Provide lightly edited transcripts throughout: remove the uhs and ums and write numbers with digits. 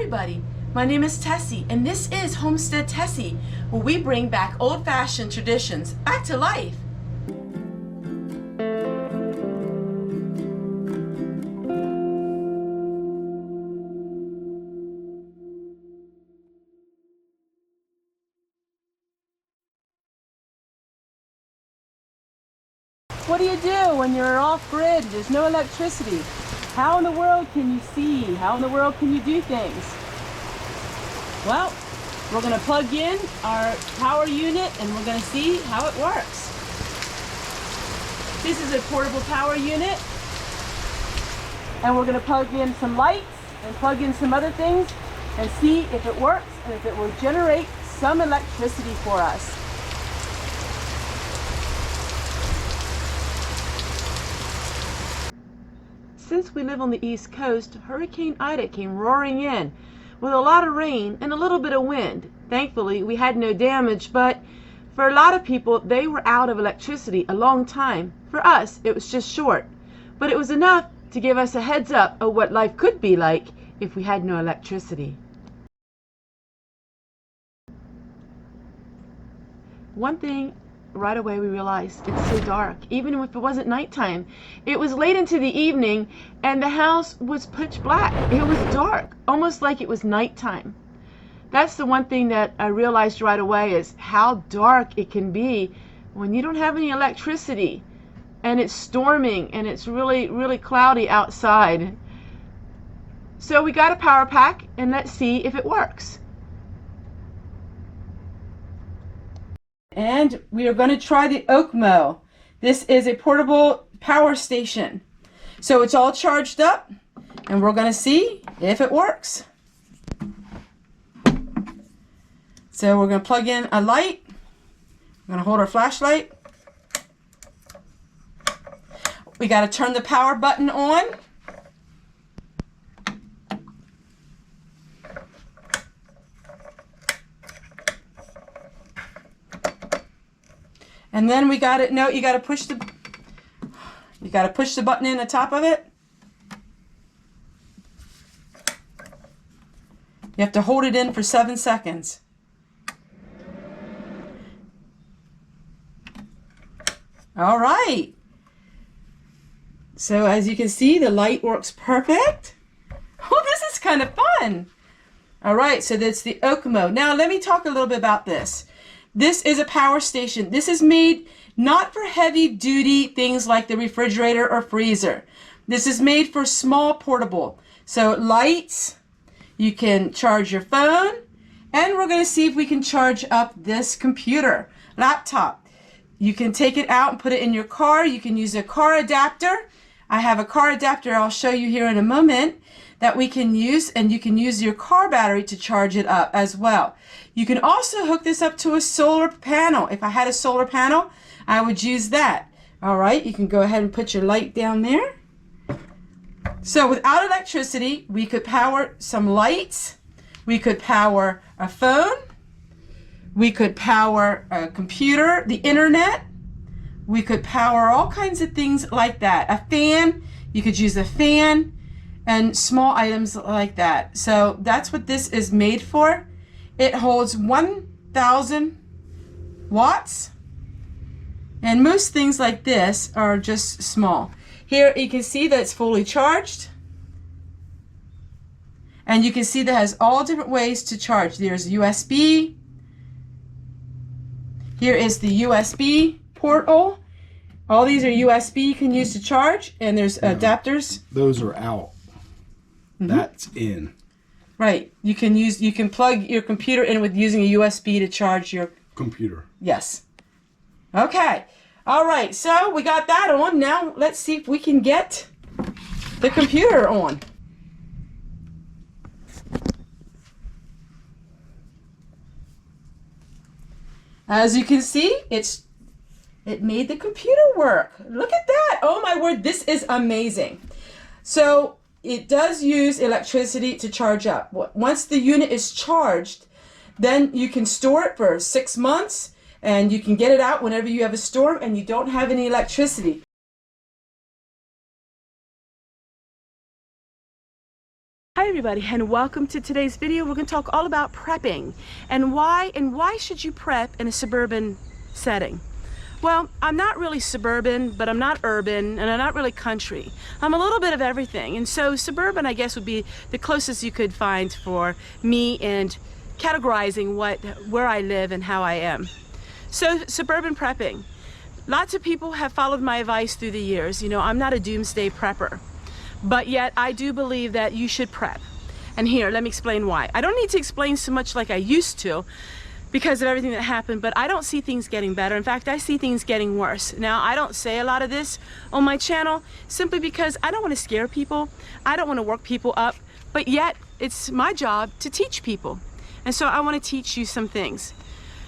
everybody, my name is Tessie and this is Homestead Tessie, where we bring back old-fashioned traditions back to life. What do you do when you're off grid? There's no electricity. How in the world can you see? How in the world can you do things? Well, we're going to plug in our power unit and we're going to see how it works. This is a portable power unit, and we're going to plug in some lights and plug in some other things and see if it works and if it will generate some electricity for us. Since we live on the East Coast, Hurricane Ida came roaring in with a lot of rain and a little bit of wind. Thankfully, we had no damage, but for a lot of people, they were out of electricity a long time. For us, it was just short, but it was enough to give us a heads up of what life could be like if we had no electricity. One thing right away we realized, it's so dark. Even if it wasn't nighttime, it was late into the evening and the house was pitch black. It was dark, almost like it was nighttime. That's the one thing that I realized right away, is how dark it can be when you don't have any electricity and it's storming and it's really cloudy outside. So we got a power pack and let's see if it works. And we are going to try the Okmo. This is a portable power station. So it's all charged up and we're going to see if it works. So we're going to plug in a light. I'm going to hold our flashlight. We got to turn the power button on. And then we got it. No, you got to push the button in the top of it. You have to hold it in for 7 seconds. All right. So as you can see, the light works perfect. Oh, this is kind of fun. All right, so that's the Okmo. Now let me talk a little bit about this. This is a power station. This is made not for heavy duty things like the refrigerator or freezer. This is made for small portable. So lights, you can charge your phone, and we're going to see if we can charge up this computer, laptop. You can take it out and put it in your car. You can use a car adapter. I have a car adapter I'll show you here in a moment that we can use, and you can use your car battery to charge it up as well. You can also hook this up to a solar panel. If I had a solar panel, I would use that. All right, you can go ahead and put your light down there. So without electricity, we could power some lights. We could power a phone. We could power a computer, the internet. We could power all kinds of things like that. A fan, you could use a fan, and small items like that. So that's what this is made for. It holds 1,000 watts, and most things like this are just small. Here you can see that it's fully charged, and you can see that it has all different ways to charge. There's USB. Here is the USB portal. All these are USB you can use to charge, and there's adapters. Those are out. That's in. Right. You can plug your computer in with using a USB to charge your computer. Yes. Okay. All right. So we got that on. Now let's see if we can get the computer on. As you can see, it made the computer work. Look at that. Oh my word, this is amazing. So it does use electricity to charge up. Once the unit is charged, then you can store it for 6 months, and you can get it out whenever you have a storm and you don't have any electricity. Hi everybody, and welcome to today's video. We're going to talk all about prepping and why should you prep in a suburban setting. Well, I'm not really suburban, but I'm not urban, and I'm not really country. I'm a little bit of everything, and so suburban, I guess, would be the closest you could find for me and categorizing where I live and how I am. So suburban prepping. Lots of people have followed my advice through the years. You know, I'm not a doomsday prepper. But yet I do believe that you should prep. And here, let me explain why. I don't need to explain so much like I used to because of everything that happened, but I don't see things getting better. In fact, I see things getting worse. Now, I don't say a lot of this on my channel simply because I don't want to scare people. I don't want to work people up, but yet it's my job to teach people. And so I want to teach you some things.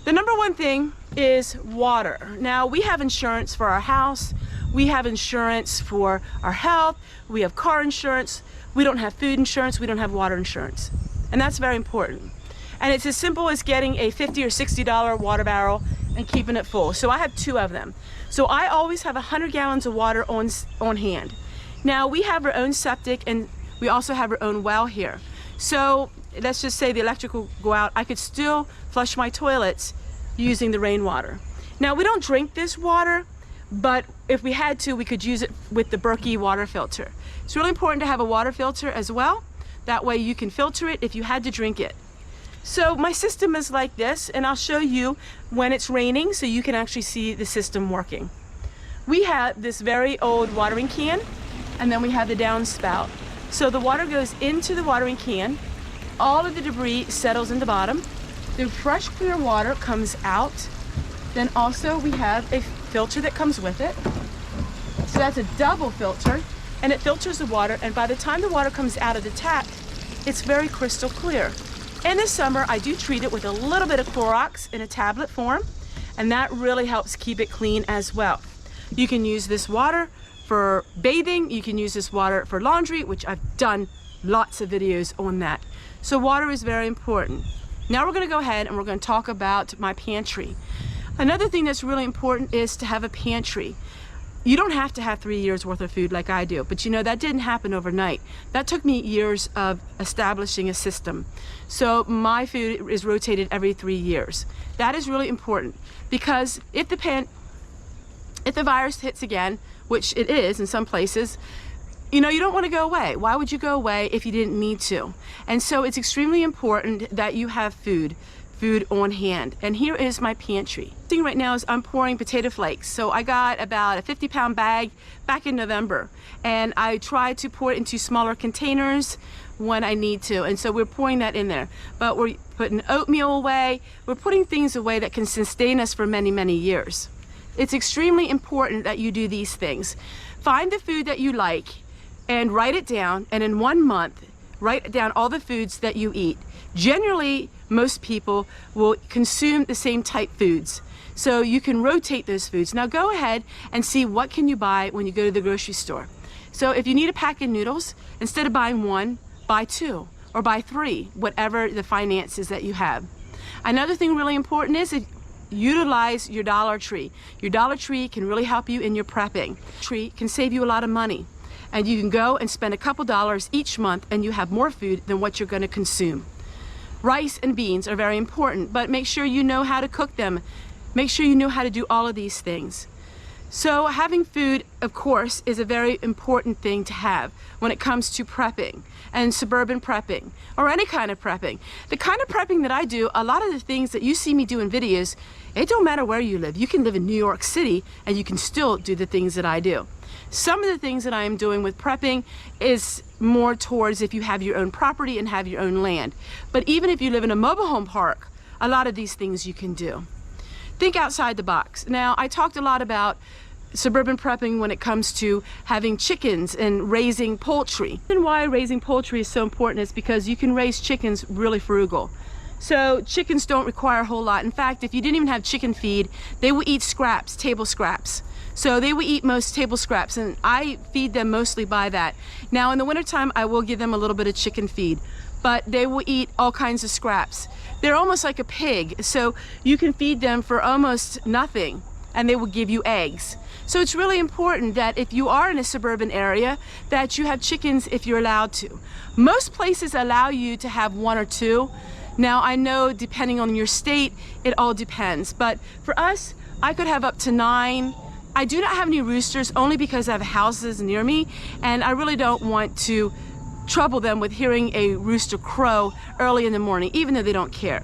The number one thing is water. Now, we have insurance for our house. We have insurance for our health. We have car insurance. We don't have food insurance. We don't have water insurance. And that's very important. And it's as simple as getting a $50 or $60 water barrel and keeping it full. So I have 2 of them. So I always have 100 gallons of water on hand. Now, we have our own septic and we also have our own well here. So let's just say the electric will go out. I could still flush my toilets using the rainwater. Now, we don't drink this water, but if we had to, we could use it with the Burgundy water filter. It's really important to have a water filter as well. That way you can filter it if you had to drink it. So my system is like this, and I'll show you when it's raining so you can actually see the system working. We have this very old watering can, and then we have the downspout. So the water goes into the watering can, all of the debris settles in the bottom, the fresh clear water comes out, then also we have a filter that comes with it. So that's a double filter, and it filters the water, and by the time the water comes out of the tap, it's very crystal clear. In the summer, I do treat it with a little bit of Clorox in a tablet form, and that really helps keep it clean as well. You can use this water for bathing, you can use this water for laundry, which I've done lots of videos on that. So water is very important. Now we're going to go ahead and we're going to talk about my pantry. Another thing that's really important is to have a pantry. You don't have to have 3 years worth of food like I do, but you know, that didn't happen overnight. That took me years of establishing a system. So my food is rotated every 3 years. That is really important because if the virus hits again, which it is in some places, you know, you don't want to go away. Why would you go away if you didn't need to? And so it's extremely important that you have food on hand. And here is my pantry. The thing right now is I'm pouring potato flakes. So I got about a 50-pound bag back in November, and I try to pour it into smaller containers when I need to. And so we're pouring that in there. But we're putting oatmeal away. We're putting things away that can sustain us for many, many years. It's extremely important that you do these things. Find the food that you like and write it down, and in 1 month, write down all the foods that you eat. Generally, most people will consume the same type foods. So you can rotate those foods. Now go ahead and see what can you buy when you go to the grocery store. So if you need a pack of noodles, instead of buying 1, buy 2 or buy 3, whatever the finances that you have. Another thing really important is utilize your Dollar Tree. Your Dollar Tree can really help you in your prepping. Tree can save you a lot of money. And you can go and spend a couple dollars each month and you have more food than what you're going to consume. Rice and beans are very important, but make sure you know how to cook them. Make sure you know how to do all of these things. So having food, of course, is a very important thing to have when it comes to prepping and suburban prepping or any kind of prepping. The kind of prepping that I do, a lot of the things that you see me do in videos, it don't matter where you live. You can live in New York City and you can still do the things that I do. Some of the things that I am doing with prepping is more towards if you have your own property and have your own land. But even if you live in a mobile home park, a lot of these things you can do. Think outside the box. Now, I talked a lot about suburban prepping when it comes to having chickens and raising poultry. And why raising poultry is so important is because you can raise chickens really frugal. So chickens don't require a whole lot. In fact, if you didn't even have chicken feed, they will eat scraps, table scraps. So they will eat most table scraps, and I feed them mostly by that. Now in the wintertime, I will give them a little bit of chicken feed, but they will eat all kinds of scraps. They're almost like a pig, so you can feed them for almost nothing. and they will give you eggs. So it's really important that if you are in a suburban area that you have chickens if you're allowed to. Most places allow you to have 1 or 2. Now I know depending on your state, it all depends, but for us, I could have up to 9. I do not have any roosters only because I have houses near me, and I really don't want to trouble them with hearing a rooster crow early in the morning, even though they don't care.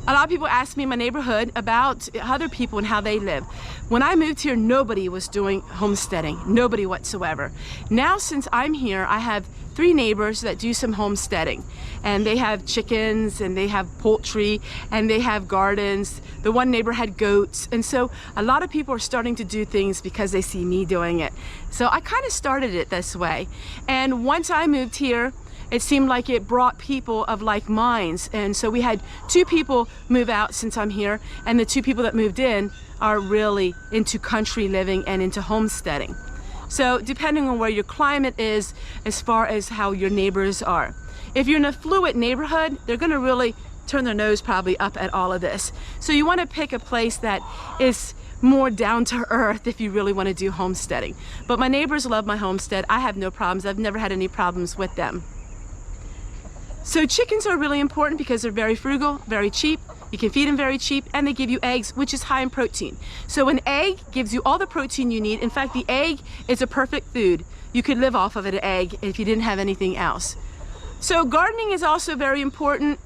A lot of people ask me in my neighborhood about other people and how they live. When I moved here, nobody was doing homesteading, nobody whatsoever. Now, since I'm here, I have 3 neighbors that do some homesteading, and they have chickens and they have poultry and they have gardens. The one neighbor had goats, and so a lot of people are starting to do things because they see me doing it. So I kind of started it this way, and once I moved here, it seemed like it brought people of like minds, and so we had 2 people move out since I'm here, and the 2 people that moved in are really into country living and into homesteading. So depending on where your climate is as far as how your neighbors are. If you're in a affluent neighborhood, they're going to really turn their nose probably up at all of this. So you want to pick a place that is more down to earth if you really want to do homesteading. But my neighbors love my homestead. I have no problems. I've never had any problems with them. So chickens are really important because they're very frugal, very cheap. You can feed them very cheap, and they give you eggs, which is high in protein. So an egg gives you all the protein you need. In fact, the egg is a perfect food. You could live off of an egg if you didn't have anything else. So gardening is also very important.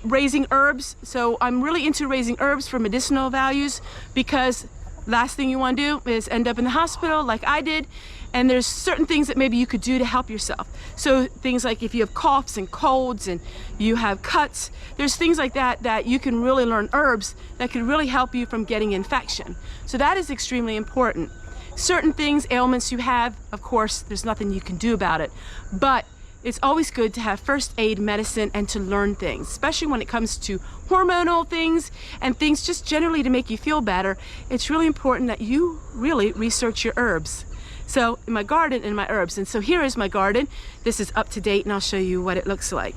Raising herbs. So I'm really into raising herbs for medicinal values, because last thing you want to do is end up in the hospital like I did. And there's certain things that maybe you could do to help yourself. So things like if you have coughs and colds and you have cuts, there's things like that that you can really learn herbs that can really help you from getting infection. So that is extremely important. Certain things, ailments you have, of course, there's nothing you can do about it. But it's always good to have first aid medicine and to learn things, especially when it comes to hormonal things and things just generally to make you feel better. It's really important that you really research your herbs. So in my garden and my herbs, and so here is my garden. This is up to date, and I'll show you what it looks like.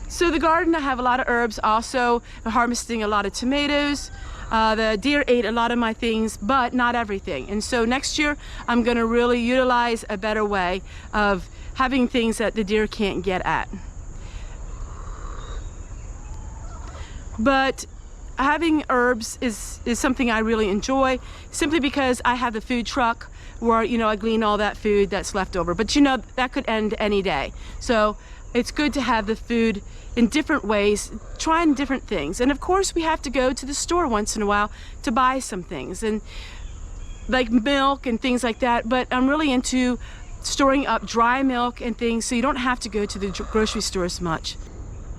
So the garden, I have a lot of herbs. Also harvesting a lot of tomatoes. The deer ate a lot of my things, but not everything. And so next year, I'm gonna really utilize a better way of having things that the deer can't get at. But having herbs is something I really enjoy, simply because I have the food truck where, you know, I glean all that food that's left over. But you know, that could end any day. So it's good to have the food in different ways, trying different things. And of course, we have to go to the store once in a while to buy some things, and like milk and things like that. But I'm really into storing up dry milk and things, so you don't have to go to the grocery store as much.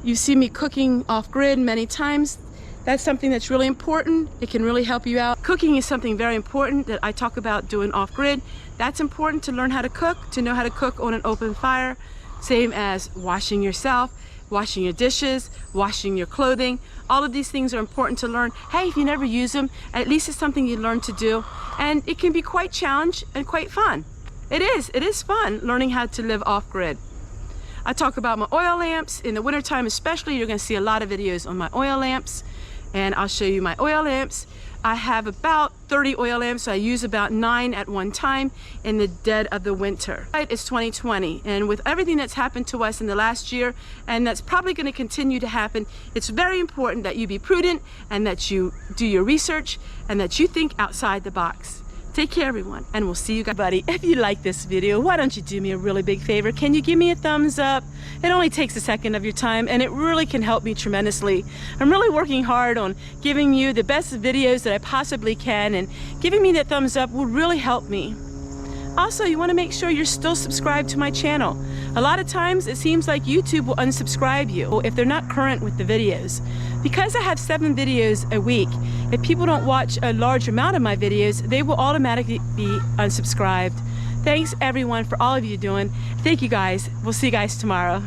You see me cooking off-grid many times. That's something that's really important. It can really help you out. Cooking is something very important that I talk about doing off-grid. That's important to learn how to cook, to know how to cook on an open fire. Same as washing yourself, washing your dishes, washing your clothing. All of these things are important to learn. Hey, if you never use them, at least it's something you learn to do. And it can be quite challenging and quite fun. It is fun learning how to live off-grid. I talk about my oil lamps. In the wintertime especially, you're gonna see a lot of videos on my oil lamps. And I'll show you my oil lamps. I have about 30 oil lamps, so I use about 9 at one time in the dead of the winter. It's 2020, and with everything that's happened to us in the last year, and that's probably going to continue to happen, it's very important that you be prudent and that you do your research and that you think outside the box. Take care, everyone, and we'll see you guys. Buddy, if you like this video, why don't you do me a really big favor? Can you give me a thumbs up? It only takes a second of your time, and it really can help me tremendously. I'm really working hard on giving you the best videos that I possibly can, and giving me that thumbs up will really help me. Also, you want to make sure you're still subscribed to my channel. A lot of times it seems like YouTube will unsubscribe you if they're not current with the videos. Because I have 7 videos a week, if people don't watch a large amount of my videos, they will automatically be unsubscribed. Thanks everyone for all of you doing. Thank you guys. We'll see you guys tomorrow.